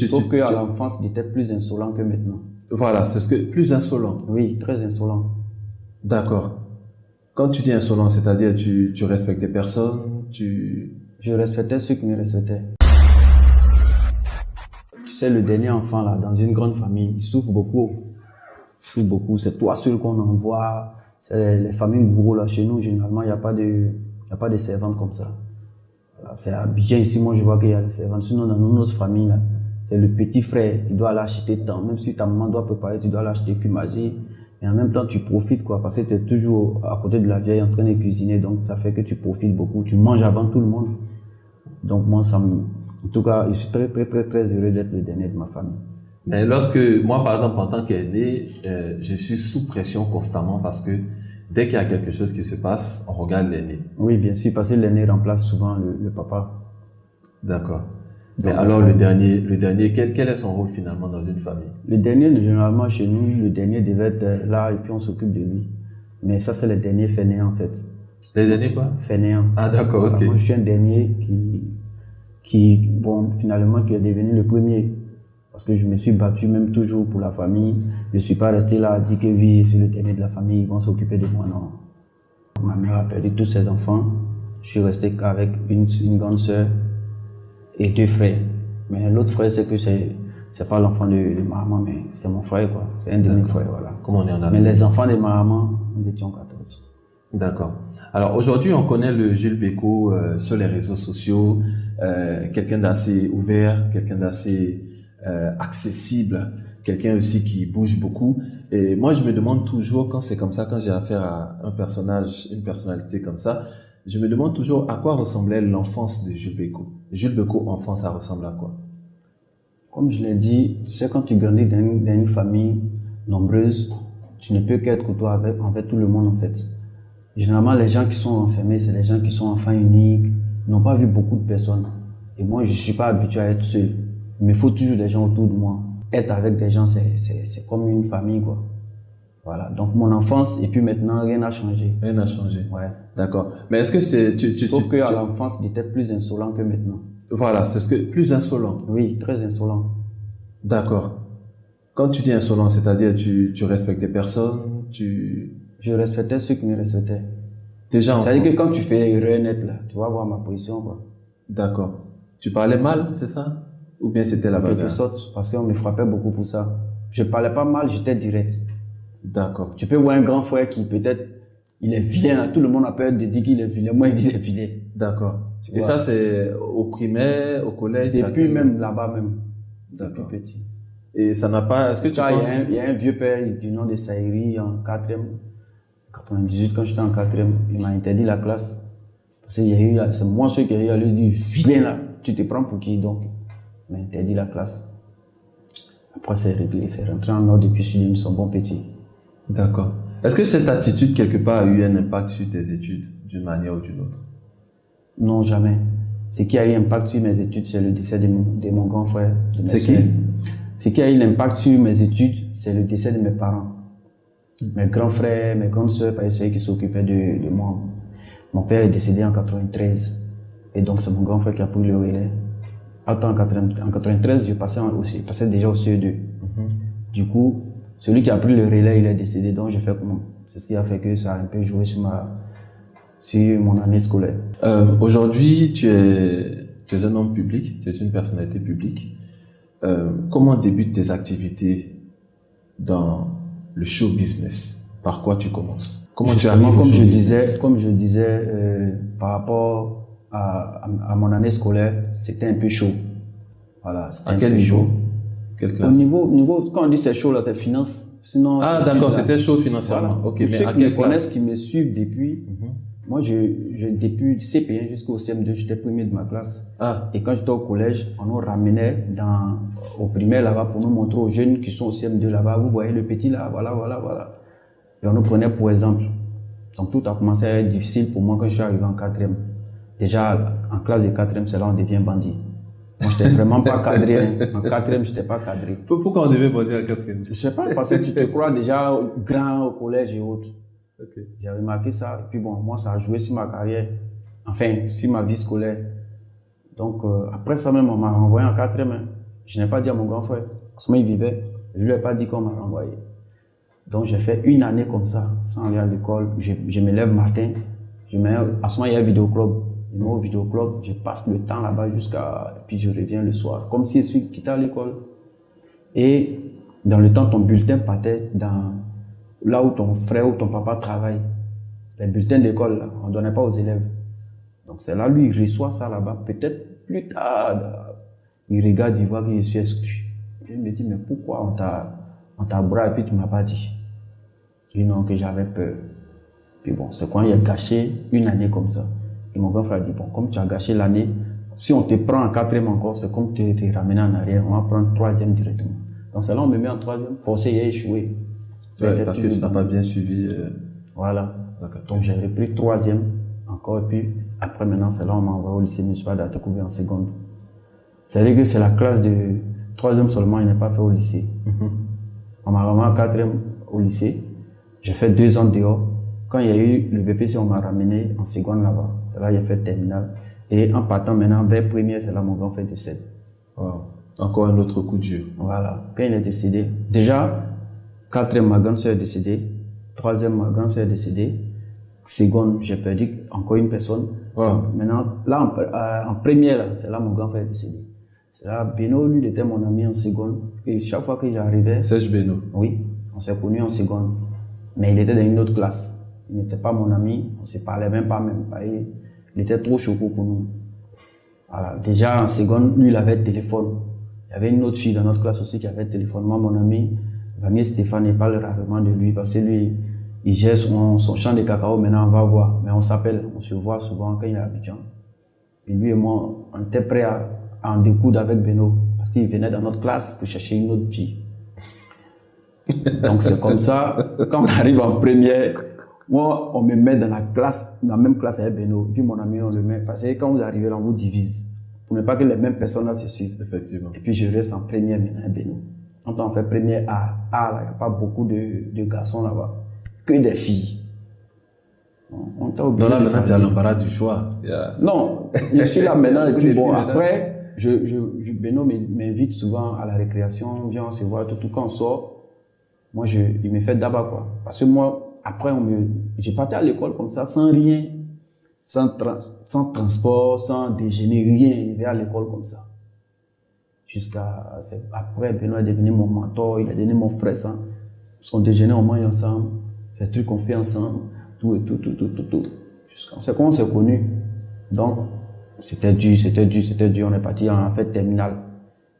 Sauf qu'à l'enfance, il était plus insolent que maintenant. Voilà, c'est ce que plus insolent. Oui, très insolent. D'accord. Quand tu dis insolent, c'est-à-dire tu respectais personne, Je respectais ceux qui me respectaient. Tu sais, le dernier enfant, là, dans une grande famille, il souffre beaucoup. Il souffre beaucoup. C'est toi seul qu'on envoie. C'est les familles gourous, là. Chez nous, généralement, il n'y a pas de servantes comme ça. Voilà, c'est à Abidjan, ici, moi, je vois qu'il y a des servantes. Sinon, dans notre famille, là, c'est le petit frère qui doit aller acheter tant. Même si ta maman doit préparer, tu dois aller acheter cumager. Et en même temps, tu profites, quoi, parce que tu es toujours à côté de la vieille en train de cuisiner. Donc, ça fait que tu profites beaucoup. Tu manges avant tout le monde. Donc, moi, en tout cas, je suis très, très, très, très heureux d'être le dernier de ma famille. Mais moi, par exemple, en tant qu'aîné, je suis sous pression constamment parce que dès qu'il y a quelque chose qui se passe, on regarde l'aîné. Oui, bien sûr, parce que l'aîné remplace souvent le papa. D'accord. Mais alors, le dernier, quel est son rôle finalement dans une famille? Le dernier, généralement, chez nous, le dernier devait être là et puis on s'occupe de lui. Mais ça, c'est les derniers fainéants, en fait. Les derniers quoi? Fainéants. Ah, d'accord, ok. Moi, je suis un dernier qui est devenu le premier. Parce que je me suis battu même toujours pour la famille. Je ne suis pas resté là à dire que oui, je suis le dernier de la famille, ils vont s'occuper de moi, non. Ma mère a perdu tous ses enfants. Je suis resté qu'avec une grande sœur et 2 frères. Mais l'autre frère, c'est pas l'enfant de ma maman, mais c'est mon frère, quoi. C'est un demi-frère, voilà. Comme on est en Afrique. Mais les enfants de ma maman, nous étions 14. D'accord. Alors aujourd'hui, on connaît le Jules Bécaud sur les réseaux sociaux, quelqu'un d'assez ouvert, quelqu'un d'assez accessible, quelqu'un aussi qui bouge beaucoup. Et moi, je me demande toujours, quand c'est comme ça, quand j'ai affaire à un personnage, une personnalité comme ça, je me demande toujours à quoi ressemblait l'enfance de Jules Bécaud. Jules Bécaud, enfant, ça ressemble à quoi? Comme je l'ai dit, tu sais, quand tu grandis dans une famille nombreuse, tu ne peux qu'être côtoyé envers tout le monde, en fait. Généralement, les gens qui sont enfermés, c'est les gens qui sont enfants uniques, n'ont pas vu beaucoup de personnes. Et moi, je ne suis pas habitué à être seul. Il me faut toujours des gens autour de moi. Être avec des gens, c'est comme une famille, quoi. Voilà. Donc, mon enfance, et puis maintenant, rien n'a changé. Rien n'a changé. Ouais. D'accord. Mais est-ce que c'est... Sauf qu'à l'enfance, il était plus insolent que maintenant. Voilà, c'est ce que... Plus insolent. Oui, très insolent. D'accord. Quand tu dis insolent, c'est-à-dire tu respectais personne, Je respectais ceux qui me respectaient. Déjà enfant. C'est-à-dire que quand tu fais erreur nette, là, tu vas voir ma position, quoi. D'accord. Tu parlais mal, c'est ça? Ou bien c'était la bagarre? En quelque sorte, parce qu'on me frappait beaucoup pour ça. Je parlais pas mal, j'étais direct. D'accord. Tu peux voir un grand frère qui peut-être, il est vilain, là. Tout le monde a peur de dire qu'il est vilain. Moi, il dit qu'il est vilain. D'accord. Et ça, c'est au primaire, au collège? Depuis même là-bas même. D'accord. Depuis petit. Et ça n'a pas... Est-ce que tu penses... Il y a un vieux père du nom de Saïri en 4e, 98, quand j'étais en 4e, il m'a interdit la classe. Parce qu'il y a eu, c'est moi celui qui a eu lui dire, vilain là, tu te prends pour qui donc? Il m'a interdit la classe. Après, c'est réglé, c'est rentré en ordre et puis je suis devenu son bon petit. D'accord. Est-ce que cette attitude, quelque part, a eu un impact sur tes études, d'une manière ou d'une autre? Non, jamais. Ce qui a eu impact sur mes études, c'est le décès de mon grand frère. C'est qui? Ce qui a eu l'impact sur mes études, c'est le décès de mes parents. Mes grands frères, mes grandes sœurs, c'est ceux qui s'occupaient de moi. Mon père est décédé en 93. Et donc, c'est mon grand frère qui a pris le relais. Attends, en 93, je passais déjà au CE2. Du coup, celui qui a pris le relais, il est décédé. Donc, j'ai fait comment? C'est ce qui a fait que ça a un peu joué sur mon année scolaire. Aujourd'hui, tu es un homme public, tu es une personnalité publique. Comment débutent tes activités dans le show business? Par quoi tu commences? Comment tu arrives au show business? Comme je disais, par rapport à mon année scolaire, c'était un peu chaud. Voilà, à quel niveau? Quelle classe? Au niveau, quand on dit c'est chaud, là, c'est finance. Sinon, ah, d'accord, c'était chaud financièrement. Voilà. Ok, mais mais ceux à qui quelle me connaissent, classe? qui me suivent depuis, moi, depuis CP1 jusqu'au CM2, j'étais premier de ma classe. Ah. Et quand j'étais au collège, on nous ramenait au primaire là-bas pour nous montrer aux jeunes qui sont au CM2 là-bas. Vous voyez le petit là, voilà. Et on nous prenait pour exemple. Donc tout a commencé à être difficile pour moi quand je suis arrivé en 4e. Déjà, en classe de 4e, c'est là où on devient bandit. Moi, j'étais vraiment pas cadré. Hein. En 4e, j'étais pas cadré. Pourquoi on devait bandit en 4e? Je sais pas, parce que tu te crois déjà grand au collège et autres. Okay. J'ai remarqué ça. Et puis bon, moi, ça a joué sur ma carrière. Enfin, sur ma vie scolaire. Donc, après ça même, on m'a renvoyé en 4e. Hein. Je n'ai pas dit à mon grand frère. En ce moment, il vivait. Je ne lui ai pas dit qu'on m'a renvoyé. Donc, j'ai fait une année comme ça, sans aller à l'école. Je me lève matin. À ce moment, il y a un vidéoclub. Je me mets au vidéoclub. Je passe le temps là-bas puis je reviens le soir. Comme si je suis quitté à l'école. Et dans le temps, ton bulletin partait là où ton frère ou ton papa travaille. Les bulletins d'école, là, on ne donnait pas aux élèves. Donc, c'est là, lui, il reçoit ça là-bas. Peut-être plus tard, il regarde, il voit que je suis exclu. Il me dit, mais pourquoi on t'a braqué et puis tu ne m'as pas dit? Je dis non, que j'avais peur. Puis bon, c'est quand il a gâché une année comme ça. Et mon grand frère dit, bon, comme tu as gâché l'année, si on te prend en 4e encore, c'est comme tu t'es ramené en arrière, on va prendre 3e directement. Donc c'est là on me met en 3e, forcé et échoué. Ouais, parce que tu n'as pas bien suivi. Voilà. Donc j'ai repris 3e encore, et puis après maintenant, c'est là on m'a envoyé au lycée municipal d'Atakoubé en seconde. C'est-à-dire que c'est la classe de 3e seulement, il n'est pas fait au lycée. On m'a ramené en 4e au lycée. J'ai fait 2 ans dehors. Quand il y a eu le BPC, on m'a ramené en seconde là-bas. C'est là qu'il a fait terminale. Et en partant maintenant vers première, c'est là mon grand frère décède. Wow. Encore un autre coup de jeu. Voilà. Quand il est décédé, déjà, 4e, ma grande soeur est décédée. 3e, ma grande soeur est décédée. Seconde, j'ai perdu encore une personne. Wow. Maintenant, là, en première, c'est là mon grand frère est décédé. C'est là, Beno, lui, il était mon ami en seconde. Et chaque fois que j'arrivais. Serge Beno. Oui, on s'est connus en seconde. Mais il était dans une autre classe. Il n'était pas mon ami, on ne se parlait même pas. Il était trop choqué pour nous. Voilà. Déjà en seconde, lui, il avait le téléphone. Il y avait une autre fille dans notre classe aussi qui avait le téléphone. Moi, mon ami, Vanier Stéphane, il parle rarement de lui parce que lui, il gère son champ de cacao. Maintenant, on va voir. Mais on s'appelle, on se voit souvent quand il est à Abidjan. Et lui et moi, on était prêts à en découdre avec Beno parce qu'il venait dans notre classe pour chercher une autre fille. Donc c'est comme ça, quand on arrive en première, moi on me met dans la même classe avec Beno, puis mon ami on le met, parce que quand vous arrivez là on vous divise, pour ne pas que les mêmes personnes là se suivent. Effectivement. Et puis je reste en première maintenant avec Beno. Quand on fait première A, il n'y a pas beaucoup de garçons là-bas, que des filles. On t'a obligé. Donc là maintenant tu as l'embarras du choix. Non, je suis là maintenant et puis bon après, Beno m'invite souvent à la récréation, viens on se voit, tout quand on sort. Moi, il me fait d'abord quoi. Parce que moi, après, j'ai parti à l'école comme ça, sans rien, sans transport, sans déjeuner, rien. Il vais à l'école comme ça. Après, Benoît est devenu mon mentor, il a devenu mon frère. Son déjeuner, on mange ensemble. C'est des trucs qu'on fait ensemble. Tout. C'est comment on s'est connus. Donc, c'était dur. On est parti en fait terminale.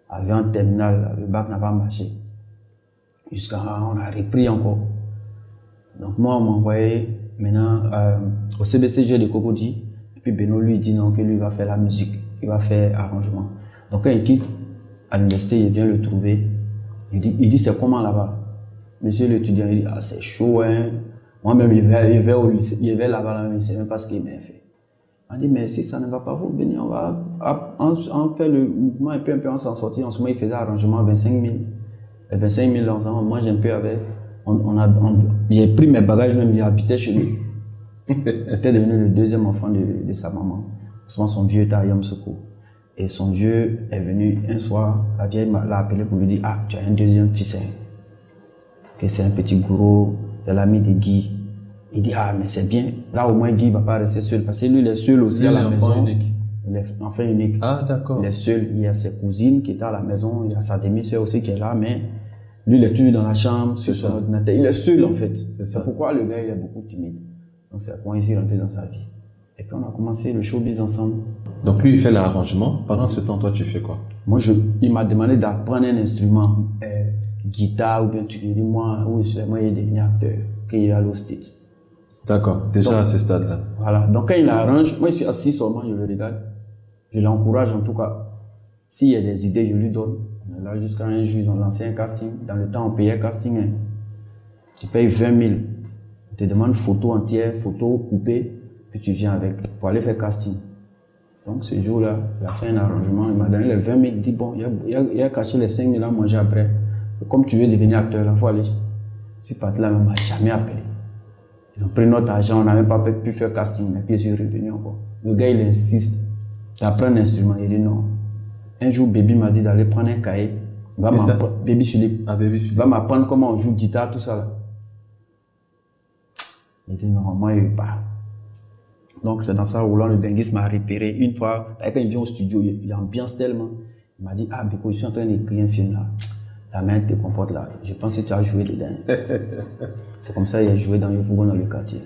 Arrivé en terminale, le bac n'a pas marché. Jusqu'à on a repris encore. Donc moi, on m'a envoyé maintenant au CBCG de Cocody. Et puis Beno lui dit non, que lui va faire la musique. Il va faire arrangement. Donc quand il quitte à l'université, il vient le trouver. Il dit c'est comment là-bas? Monsieur l'étudiant, il dit ah c'est chaud hein. Moi-même, il va au lycée, il va là-bas, là, il ne sait même pas ce qu'il m'a fait. Il m'a dit mais si ça ne va pas, vous venez, on va faire le mouvement et puis un peu on s'en sortir. En ce moment, il faisait arrangement à 25 000. 25 000 ensemble, moi j'ai un peu avec. J'ai pris mes bagages, même il habitait chez lui. J'étais devenu le 2e enfant de sa maman. Souvent son vieux était à Yamsoukou. Et son vieux est venu un soir, la vieille l'a appelé pour lui dire ah, tu as un 2e fils. Que c'est un petit gourou, c'est l'ami de Guy. Il dit ah, mais c'est bien. Là au moins Guy ne va pas rester seul parce que lui il est seul aussi à la maison. Unique. Il est enfant unique. Ah, d'accord. Il est seul. Il y a ses cousines qui étaient à la maison. Il y a sa demi-sœur aussi qui est là, mais lui, il est toujours dans la chambre, sur son ordinateur. Il est seul, en fait. C'est pourquoi le gars, il est beaucoup timide. Donc, c'est comment il s'est rentré dans sa vie. Et puis, on a commencé le showbiz ensemble. Donc, lui, il fait l'arrangement. Pendant ce temps, toi, tu fais quoi? Moi, il m'a demandé d'apprendre un instrument, guitare, ou bien tu dis, moi, il est devenu acteur, qu'il est allé au States. D'accord. Déjà donc, à ce stade-là. Voilà. Donc, quand il arrange, moi, je suis assis seulement, je le regarde. Je l'encourage, en tout cas. S'il y a des idées, je lui donne. Là, jusqu'à un jour, ils ont lancé un casting. Dans le temps, on payait casting. Hein. Tu payes 20 000. On te demande photo entière, photo coupée, puis tu viens avec pour aller faire casting. Donc, ce jour-là, il a fait un arrangement. Il m'a donné les 20 000. Il dit, bon, il a caché les 5 000 à manger après. Et comme tu veux devenir acteur, il faut aller. Ce parti-là ne m'a jamais appelé. Ils ont pris notre argent, on n'a même pas pu faire casting. Et puis, je suis revenu encore. Le gars, il insiste. Tu apprends un instrument. Il dit non. Un jour, Baby m'a dit d'aller prendre un cahier. Baby Philippe. Ah, Baby Philippe. Il va m'apprendre comment on joue guitare, tout ça là. Il dit non, moi, il veut pas. Donc, c'est dans ça où le Benguis m'a repéré. Une fois, quand il vient au studio, il ambiance tellement. Il m'a dit, ah, Beko, je suis en train d'écrire un film là. Ta main te comporte là. Je pense que tu as joué dedans. C'est comme ça qu'il a joué dans le quartier.